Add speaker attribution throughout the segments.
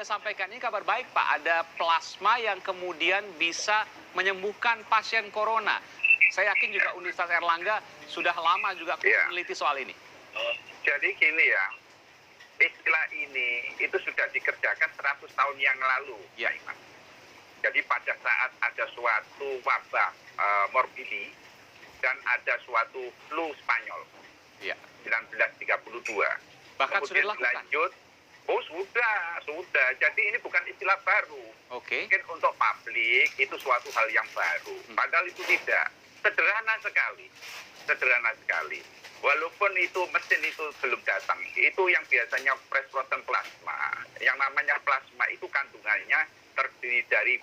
Speaker 1: Anda sampaikan ini kabar baik, Pak. Ada plasma yang kemudian bisa menyembuhkan pasien corona. Saya yakin juga Universitas Airlangga sudah lama juga meneliti soal ini.
Speaker 2: Jadi gini ya, istilah ini itu sudah dikerjakan 100 tahun yang lalu, Pak Iman. Jadi pada saat ada suatu wabah morbidi dan ada suatu flu Spanyol, 1932.
Speaker 1: Bahkan
Speaker 2: kemudian
Speaker 1: sudah dilakukan?
Speaker 2: Lanjut, sudah. Jadi ini bukan istilah baru. Mungkin untuk publik itu suatu hal yang baru. Padahal itu tidak. Sederhana sekali. Walaupun itu mesin itu belum datang, itu yang biasanya fresh frozen plasma. Yang namanya plasma itu kandungannya terdiri dari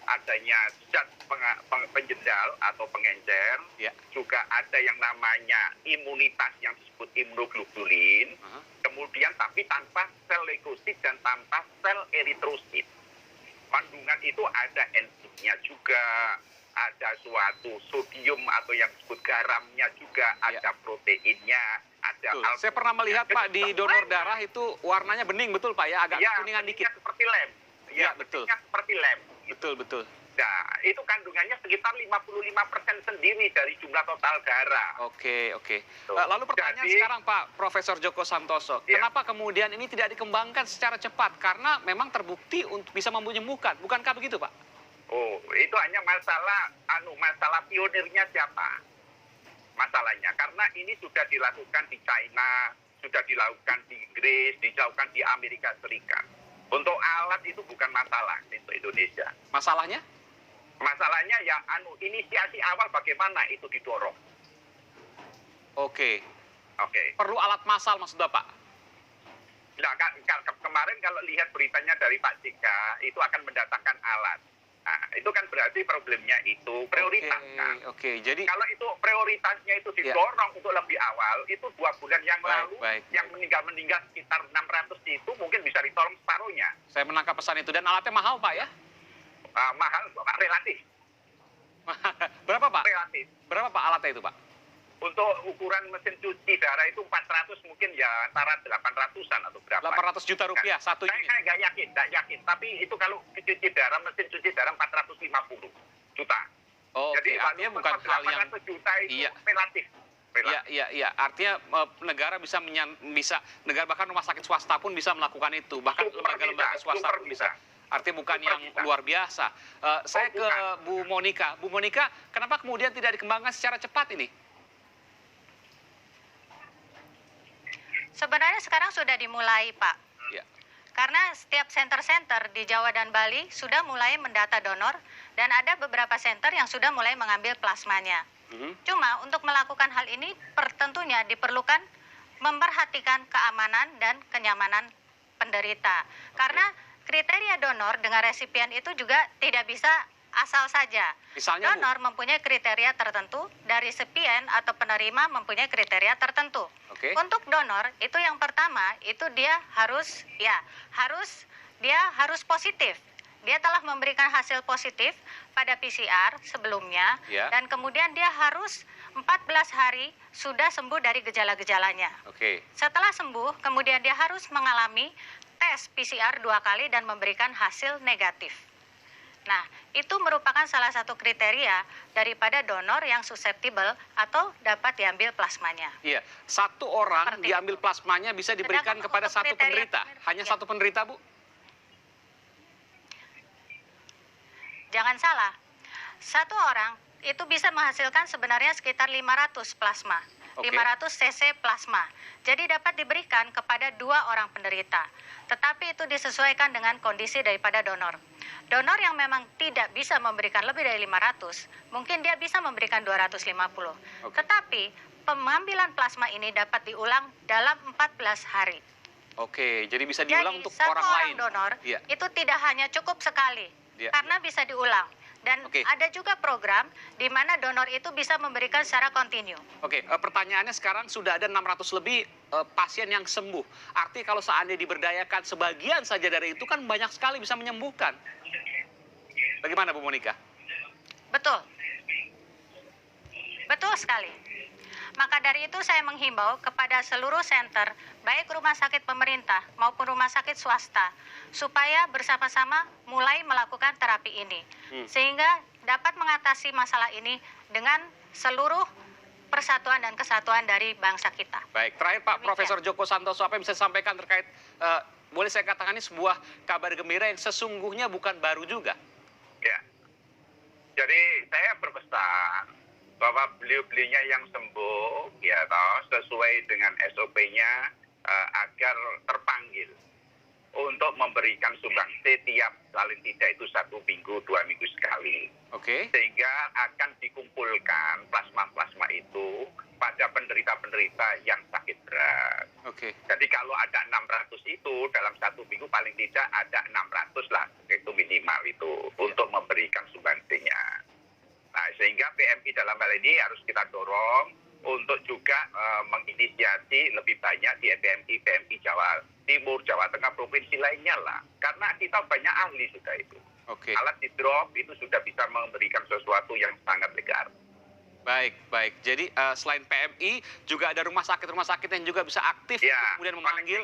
Speaker 2: adanya zat penjendal atau pengencer, juga ada yang namanya imunitas yang disebut imunoglobulin, kemudian tapi tanpa sel leukosit dan tanpa sel eritrosit. Kandungan itu ada enzimnya juga, ada suatu sodium atau yang disebut garamnya juga, ada proteinnya, ada alkoholnya.
Speaker 1: Saya pernah melihat Pak di donor darah itu warnanya bening, betul Pak ya, agak kuningan dikit.
Speaker 2: Seperti lem.
Speaker 1: Betul.
Speaker 2: Seperti lem.
Speaker 1: Betul.
Speaker 2: Nah, itu kandungannya sekitar 55% sendiri dari jumlah total darah.
Speaker 1: Oke. Lalu pertanyaan sekarang Pak Profesor Djoko Santoso, kenapa kemudian ini tidak dikembangkan secara cepat? Karena memang terbukti untuk bisa menyembuhkan, bukankah begitu Pak?
Speaker 2: Oh, itu hanya masalah pionirnya siapa? Masalahnya, karena ini sudah dilakukan di China, sudah dilakukan di Inggris, dilakukan di Amerika Serikat. Untuk alat itu bukan masalah untuk Indonesia.
Speaker 1: Masalahnya?
Speaker 2: Masalahnya ya inisiasi awal bagaimana itu didorong.
Speaker 1: Oke. Perlu alat massal maksud Bapak?
Speaker 2: Nah, kemarin kalau lihat beritanya dari Pak JK, itu akan mendatangkan alat. Nah, itu kan berarti problemnya itu prioritas kan.
Speaker 1: Jadi
Speaker 2: kalau itu prioritasnya itu didorong untuk lebih awal, itu 2 bulan yang lalu yang meninggal sekitar 600 itu mungkin bisa ditolong separuhnya.
Speaker 1: Saya menangkap pesan itu. Dan alatnya mahal Pak ya?
Speaker 2: Mahal Pak, relatif.
Speaker 1: Berapa Pak?
Speaker 2: Relatif.
Speaker 1: Berapa Pak alatnya itu Pak?
Speaker 2: Untuk ukuran mesin cuci darah itu 400 mungkin ya antara 800-an atau berapa.
Speaker 1: 800 juta rupiah satu unit.
Speaker 2: Saya nggak yakin. Tapi itu kalau cuci darah, mesin cuci darah 450 juta.
Speaker 1: Jadi artinya bukan hal yang
Speaker 2: 800 juta itu relatif.
Speaker 1: Iya. Artinya negara bisa negara bahkan rumah sakit swasta pun bisa melakukan itu. Bahkan lembaga-lembaga swasta pun bisa. Artinya bukan yang luar biasa. Saya ke Bu Monika. Bu Monika, kenapa kemudian tidak dikembangkan secara cepat ini?
Speaker 3: Sebenarnya sekarang sudah dimulai, Pak. Karena setiap center-center di Jawa dan Bali sudah mulai mendata donor dan ada beberapa center yang sudah mulai mengambil plasmanya. Cuma untuk melakukan hal ini tentunya diperlukan memperhatikan keamanan dan kenyamanan penderita. Karena kriteria donor dengan resipien itu juga tidak bisa asal saja.
Speaker 1: Misalnya,
Speaker 3: donor mempunyai kriteria tertentu, dari resipien atau penerima mempunyai kriteria tertentu. Untuk donor itu yang pertama itu dia harus positif. Dia telah memberikan hasil positif pada PCR sebelumnya dan kemudian dia harus 14 hari sudah sembuh dari gejala-gejalanya. Setelah sembuh, kemudian dia harus mengalami tes PCR 2 kali dan memberikan hasil negatif. Nah, itu merupakan salah satu kriteria daripada donor yang susceptible atau dapat diambil plasmanya.
Speaker 1: Iya, satu orang diambil plasmanya bisa diberikan kepada satu penderita. Hanya satu penderita, Bu?
Speaker 3: Jangan salah, satu orang itu bisa menghasilkan sebenarnya sekitar 500 plasma. 500 cc plasma. Jadi dapat diberikan kepada 2 orang penderita. Tetapi itu disesuaikan dengan kondisi daripada donor. Donor yang memang tidak bisa memberikan lebih dari 500, mungkin dia bisa memberikan 250. Tetapi pengambilan plasma ini dapat diulang dalam 14 hari.
Speaker 1: Jadi bisa diulang untuk orang lain.
Speaker 3: Jadi satu orang donor itu tidak hanya cukup sekali, karena bisa diulang. Dan ada juga program di mana donor itu bisa memberikan secara kontinu.
Speaker 1: Pertanyaannya sekarang sudah ada 600 lebih pasien yang sembuh. Artinya kalau seandainya diberdayakan sebagian saja dari itu kan banyak sekali bisa menyembuhkan. Bagaimana Bu Monika?
Speaker 3: Betul. Betul sekali. Maka dari itu saya menghimbau kepada seluruh senter, baik rumah sakit pemerintah maupun rumah sakit swasta, supaya bersama-sama mulai melakukan terapi ini. Sehingga dapat mengatasi masalah ini dengan seluruh persatuan dan kesatuan dari bangsa kita.
Speaker 1: Baik, terakhir Pak
Speaker 3: Demikian.
Speaker 1: Profesor Djoko Santoso, apa yang bisa disampaikan terkait, boleh saya katakan ini sebuah kabar gembira yang sesungguhnya bukan baru juga?
Speaker 2: Ya. Jadi saya berpesan bahwa beliau-beliaunya yang sembuh, ya toh, sesuai dengan SOP-nya agar terpanggil untuk memberikan sumbangsi tiap paling tidak itu 1 minggu, 2 minggu sekali.
Speaker 1: Oke.
Speaker 2: Sehingga akan dikumpulkan plasma-plasma itu pada penderita-penderita yang sakit berat.
Speaker 1: Oke.
Speaker 2: Jadi kalau ada 600 itu dalam 1 minggu paling tidak ada 600 lah, itu minimal itu untuk memberikan sumbangsinya. Nah, sehingga PMI dalam hal ini harus kita dorong untuk juga menginisiasi lebih banyak di PMI Jawa Timur, Jawa Tengah, provinsi lainnya lah. Karena kita banyak ahli sudah itu.
Speaker 1: Oke.
Speaker 2: Alat di drop itu sudah bisa memberikan sesuatu yang sangat legar.
Speaker 1: Baik, baik. Jadi selain PMI, juga ada rumah sakit yang juga bisa aktif
Speaker 2: Ya,
Speaker 1: untuk kemudian memanggil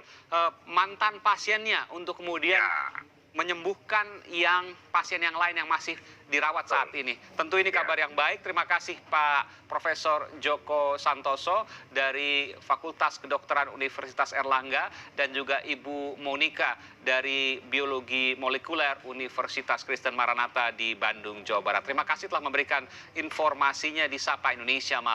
Speaker 1: mantan pasiennya untuk kemudian menyembuhkan yang pasien yang lain yang masih dirawat saat ini. Tentu ini kabar yang baik. Terima kasih Pak Profesor Djoko Santoso dari Fakultas Kedokteran Universitas Erlangga dan juga Ibu Monika dari Biologi Molekuler Universitas Kristen Maranatha di Bandung, Jawa Barat. Terima kasih telah memberikan informasinya di Sapa Indonesia Malam.